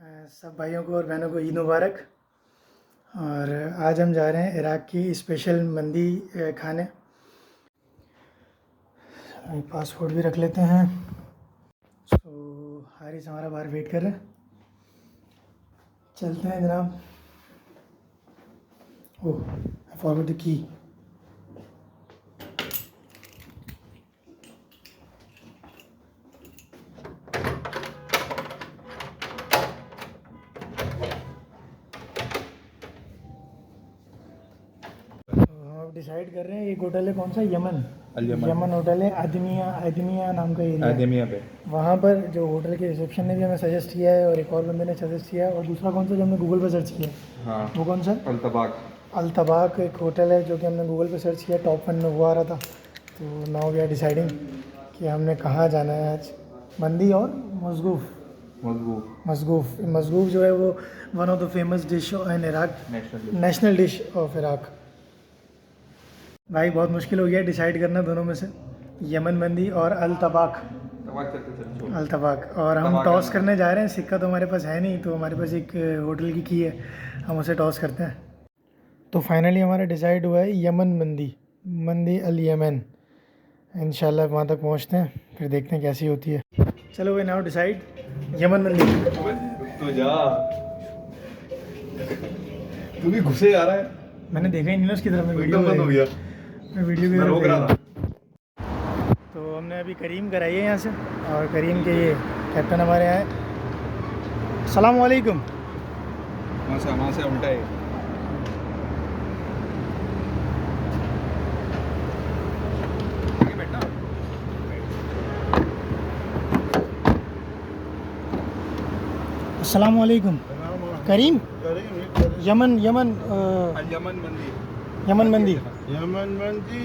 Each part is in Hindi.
सब भाइयों को और बहनों को ईद मुबारक। और आज हम जा रहे हैं इराक़ की स्पेशल मंदी खाने। पासपोर्ट भी रख लेते हैं। हारिस हमारा बाहर वेट कर रहे हैं, चलते हैं जनाब। Oh, I forgot the key. Decide कर रहे हैं एक होटल है, कौन सा, यमन होटल है, आदमिया नाम का एरिया, आदमिया पे। वहाँ पर जो होटल के रिसेप्शन ने भी हमें सजेस्ट किया है और एक और बंदे ने सजेस्ट किया है। और दूसरा कौन सा जो हमने गूगल पर सर्च किया, हाँ, वो कौन सा, अल्तबाक एक होटल है जो कि हमने गूगल पर सर्च किया, टॉप 1 में वो आ रहा था। तो नाउ वी आर डिसाइडिंग कि हमने कहाँ जाना है आज। मंदी और मज़गूफ़ जो है वो one of the famous dish in Iraq, national dish of Iraq. भाई बहुत मुश्किल हो गया डिसाइड करना दोनों में से, यमन मंदी और अल्तबाक। और हम टॉस करने जा रहे हैं। सिक्का तो हमारे पास है नहीं, तो हमारे पास एक होटल की है, हम उसे टॉस करते हैं। तो फाइनली हमारा डिसाइड हुआ है यमन मंदी अल यमन। इंशाल्लाह वहाँ तक पहुँचते हैं, फिर देखते हैं कैसी होती है। चलो भाई, नाउ डिसाइड यमन मंदी। तो जा, तू भी घुसे जा रहा है। मैंने देखा ही नहीं ना उसकी तरफ, मैं वीडियो बंद हो गया, मैं वीडियो की रोक रहा था। तो हमने अभी करीम कराई है यहाँ से, और करीम के ये कैप्टन हमारे यहाँ है। अस्सलाम वालेकुम। वहाँ से उल्टा है। अस्सलाम वालेकुम। करीम, यमन मंदी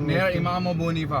near Imam Abu Hanifa.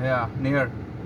Yeah, near.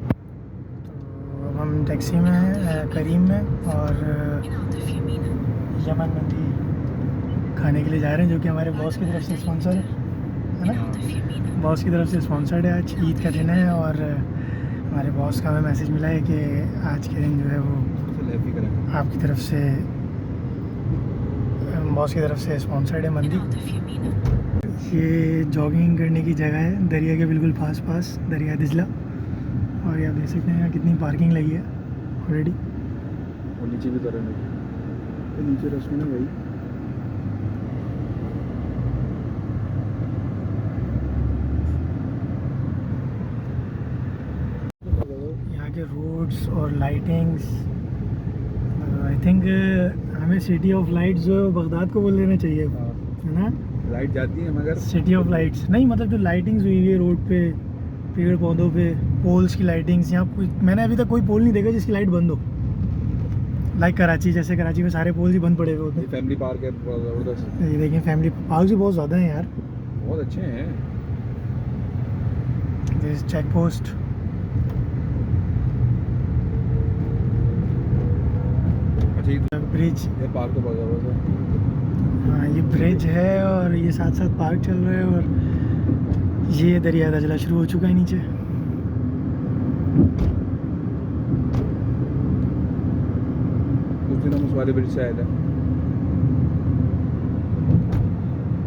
तो हम टैक्सी में हैं करीम में, और यमन मंदी खाने के लिए जा रहे हैं, जो कि हमारे बॉस की तरफ से स्पॉन्सर है ना। बॉस की तरफ से स्पॉन्सर्ड है। आज ईद का दिन है और हमारे बॉस का हमें मैसेज मिला है कि आज के दिन जो है वो आपकी तरफ से, बॉस की तरफ से स्पॉन्सर्ड है मंदी। ये जॉगिंग करने की जगह है, दरिया के बिल्कुल पास दरिया दिजला। और ये आप देख सकते हैं यहाँ कितनी पार्किंग लगी है ऑलरेडी। और नीचे भी तरह नहीं, नीचे रस्म ना भाई। यहाँ के रोड्स और लाइटिंग्स, आई थिंक हमें सिटी ऑफ लाइट्स जो है वो बगदाद को बोल लेना चाहिए, है ना। लाइट जाती है मगर सिटी ऑफ लाइट्स नहीं, मतलब जो लाइटिंग्स हुई है रोड पे, पेड़ पौधों पे, पोल्स की लाइटिंग्स। यहाँ मैंने अभी तक कोई पोल नहीं देखा जिसकी लाइट बंद हो। लाइक कराची, जैसे कराची में सारे पोल्स ही बंद पड़े हुए होते हैं। फैमिली पार्क है जबरदस्त। ये देखिए, फैमिली पार्क भी बहुत ज़्यादा हैं यार, बहुत अच्छे हैं। This check post. ब्रिज, ये पार्क तो बहुत जबरदस्त है। हाँ ये ब्रिज है, और ये साथ साथ पार्क चल रहा है, और ये दरिया दजला शुरू हो चुका है नीचे। उस दिन हम उस वाले ब्रिज से आए थे,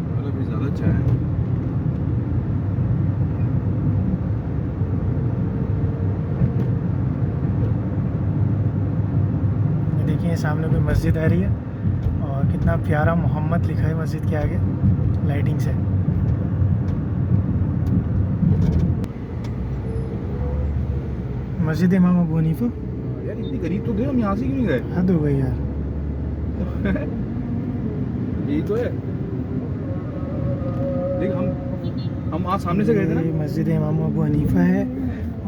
वाला ब्रिज ज़्यादा अच्छा है। देखिए सामने कोई मस्जिद आ रही है, और कितना प्यारा मोहम्मद लिखा है मस्जिद के आगे लाइटिंग से। मस्जिद इमाम अबू हनीफा। यार इतनी करीब तो थे, हम यहाँ से क्यों नहीं गए? हद हो गई यार। यही तो है। देख, हम आज सामने से गए थे ना। ये मस्जिद इमाम अबू हनीफा है,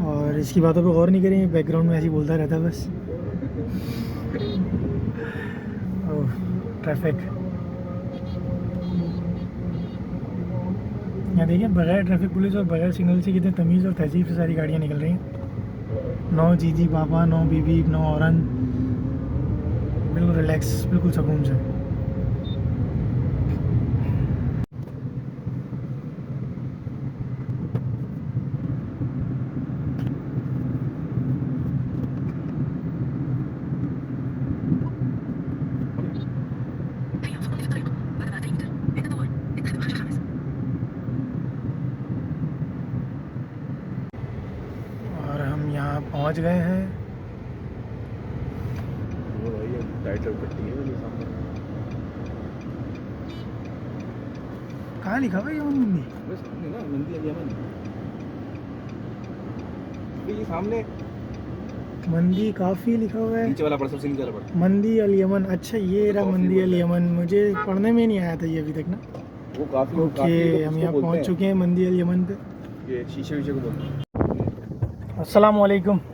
और इसकी बातों पे गौर नहीं करेंगे, बैकग्राउंड में ऐसे ही बोलता रहता है बस। ओह, ट्रैफिक। यहाँ देखिए, बगैर ट्रैफिक पुलिस और बगैर सिग्नल से कितने तमीज़ और तहजीब से सारी गाड़ियाँ निकल रही हैं। नो जीजी बाबा, नो बीबी, नो औरन, बिल्कुल रिलैक्स, बिल्कुल सुकून से। पहुंच गए हैं। वो भाई टाइटल पट्टी है वाली सामने। कहाँ लिखा हुआ है यमन मंदी? बस सामने ना मंदी अल यमन। ये सामने मंदी काफ़ी लिखा हुआ है। नीचे वाला पड़, सबसे नीचे वाला पड़। मंदी अल यमन, अच्छा ये रहा मंदी अल यमन। मुझे पढ़ने में नहीं आया था ये अभी तक ना। वो काफी ओके, हम यहाँ पहुँच चुके हैं मंदी अल यमन पे। ये शीशे वीशे को बोलते हैं। अस्सलाम वालेकुम।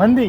मंदी,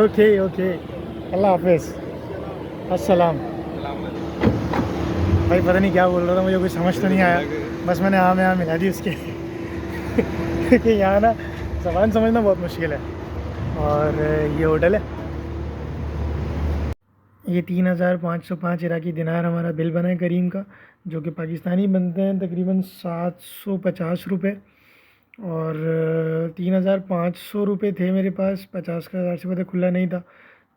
ओके ओके, अल्लाह हाफिज़, अस्सलाम। भाई पता नहीं क्या बोल रहा था, मुझे कुछ समझ तो नहीं आया, बस मैंने हाँ में हाँ मिला दी उसके। क्योंकि यहाँ ना ज़बान समझना बहुत मुश्किल है। और ये होटल है, ये 3505 इराकी दिनार हमारा बिल बना है करीम का, जो कि पाकिस्तानी बनते हैं तकरीबन 750 रुपये। और 3500 रुपये थे मेरे पास, 50 का 1000 से पता खुला नहीं था,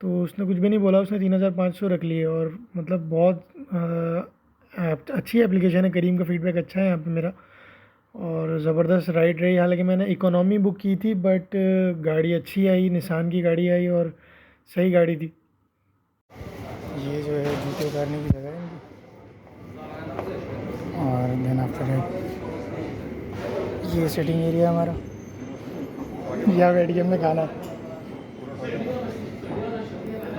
तो उसने कुछ भी नहीं बोला, उसने 3500 रख लिए। और मतलब बहुत अच्छी एप्लीकेशन है, करीम का फीडबैक अच्छा है यहाँ पे मेरा। और ज़बरदस्त राइड रही, हालांकि मैंने इकोनॉमी बुक की थी, बट गाड़ी अच्छी आई, निसान की गाड़ी आई और सही गाड़ी थी। ये जो है जूते उतारने की जगह है इनकी। और देन आफ्टर ये सिटिंग एरिया हमारा, यहाँ बैठ के हमने खाना।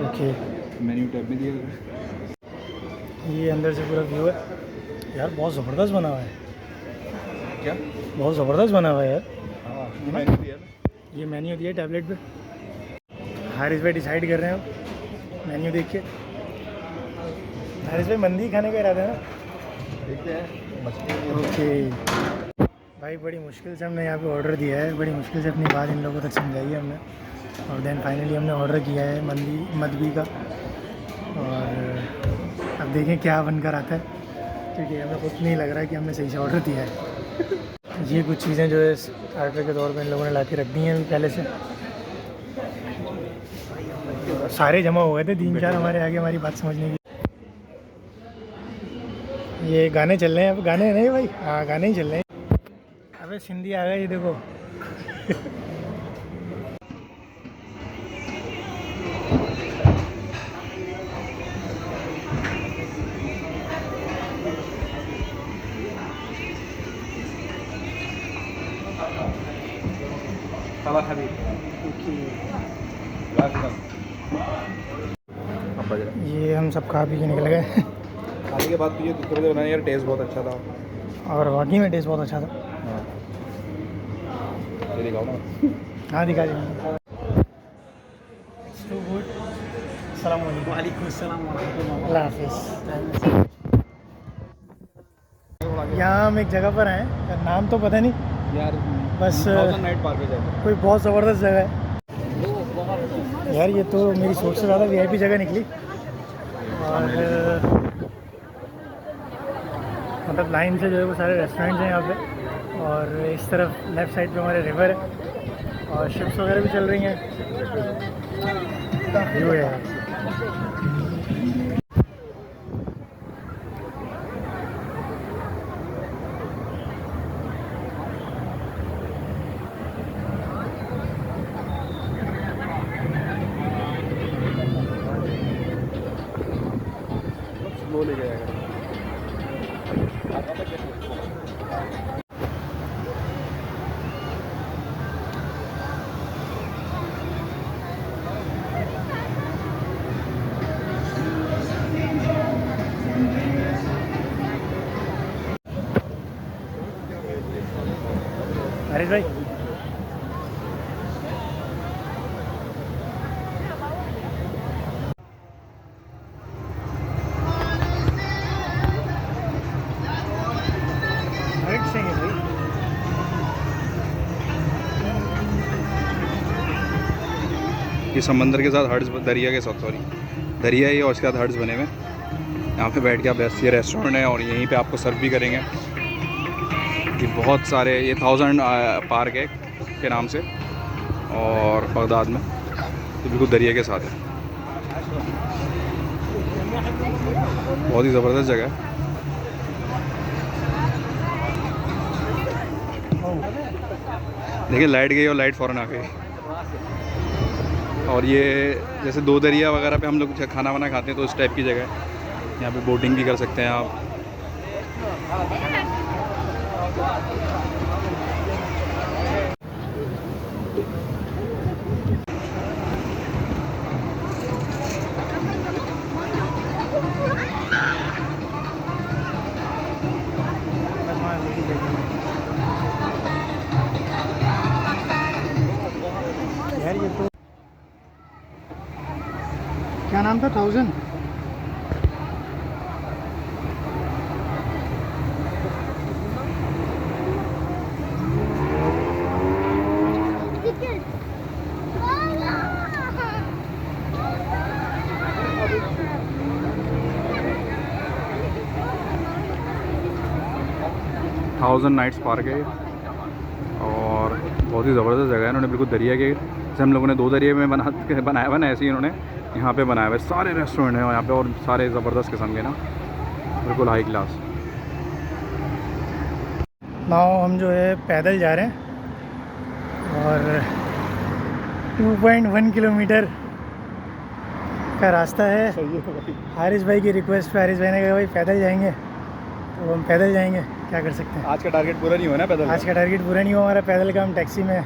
ओके, मेन्यू टैब में दिया गया। ये अंदर से पूरा व्यू है यार, बहुत ज़बरदस्त बना हुआ है। क्या? बहुत ज़बरदस्त बना हुआ है यार। हाँ, मेन्यू दिया ना। ये मेन्यू दिया टैबलेट पे, हारिस भाई डिसाइड कर रहे हैं अब मेन्यू देख के। हारिस भाई मंदी खाने का इरादा है ना? देखते हैं मछली। ओके भाई, बड़ी मुश्किल से हमने यहाँ पे ऑर्डर दिया है, बड़ी मुश्किल से अपनी बात इन लोगों तक समझाई है हमने। और देन फाइनली हमने ऑर्डर किया है मदबी का। और अब देखें क्या बनकर आता है, क्योंकि हमें खुद नहीं लग रहा है कि हमने सही से ऑर्डर दिया है। ये कुछ चीज़ें जो है स्टार्टर के तौर पे इन लोगों ने ला के रख दी हैं पहले से। सारे जमा हो गए थे, 3-4 हमारे आगे हमारी बात समझने की। ये गाने चल रहे हैं, अब गाने नहीं भाई, हाँ गाने ही चल रहे हैं। अबे सिंधी आ गए, ये देखो। खबर हबीब। ये हम सब खा पी के निकल गए। खाने के बाद तो ये दूसरे से बनाया यार, टेस्ट बहुत अच्छा था। और वाकई में टेस्ट बहुत अच्छा था। हाँ, ये दिखाओ ना। हाँ दिखा देंगे। So good. अस्सलाम वालेकुम। वालेकुम अस्सलाम व रहमतुल्लाह। अल्लाह हाफिज़। यहाँ हम एक जगह पर आए, नाम तो पता नहीं यार बस, नाइट पार्क पे जाते कोई बहुत ज़बरदस्त जगह है यार। ये तो मेरी सोच से ज़्यादा वीआईपी जगह निकली। और मतलब लाइन से जो है वो सारे रेस्टोरेंट्स हैं यहाँ पे। और इस तरफ लेफ़्ट साइड पे हमारे रिवर है और शिप्स वगैरह भी चल रही हैं। व्यू है यार। स्लो ले जाएगा। हरीश भाई, राइट से है भाई। ये समंदर के साथ हट्स, दरिया के साथ, सॉरी दरिया ही, और उसके साथ हट्स बने हुए। यहाँ पे बैठ के आप, ये रेस्टोरेंट है और यहीं पे आपको सर्व भी करेंगे। कि बहुत सारे, ये 1000 पार्क है के नाम से, और बगदाद में, तो बिल्कुल दरिया के साथ है। बहुत ही ज़बरदस्त जगह है। देखिए लाइट गई और लाइट फ़ौरन आ गई। और ये जैसे दो दरिया वगैरह पे हम लोग खाना वाना खाते हैं तो इस टाइप की जगह है। यहाँ पे बोटिंग भी कर सकते हैं आप। यार ये तो क्या नाम था 1000 1000 नाइट्स पार्क है ये। और बहुत ही ज़बरदस्त जगह है। इन्होंने बिल्कुल दरिया के जैसे हम लोगों ने दो दरिया में बनाया हुआ ना, ऐसे ही इन्होंने यहाँ पे बनाया हुआ है। सारे रेस्टोरेंट हैं यहाँ पे और सारे ज़बरदस्त किस्म के ना, बिल्कुल हाई क्लास। नाउ हम जो है पैदल जा रहे हैं और 2.1 किलोमीटर का रास्ता है। हारिस भाई की रिक्वेस्ट पे हारिस भाई ने कहा भाई पैदल जाएंगे, तो हम पैदल जाएंगे, क्या कर सकते हैं। आज का टारगेट पूरा नहीं हुआ ना पैदल। आज का टारगेट पूरा नहीं हुआ हमारा पैदल का। हम टैक्सी में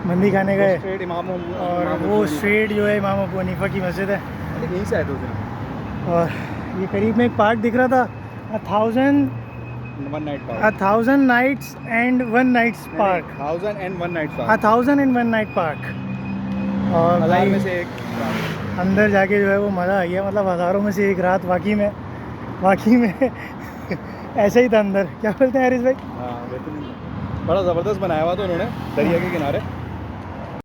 मंदी खाने गए स्ट्रेट और वो स्ट्रेट जो है इमाम अबू हनीफा की मस्जिद है। यहीं से आए थे उस दिन। और ये करीब में एक पार्क दिख रहा था, 1000 nights and 1 nights park, 1001 nights 1001 night park। और भाई में से एक अंदर जाके जो है वो मज़ा आ गया, मतलब हज़ारों में से एक रात। वाकई में ऐसा ही था अंदर। क्या बोलते हैं हारिस भाई? हाँ, बड़ा ज़बरदस्त बनाया हुआ था उन्होंने दरिया के किनारे।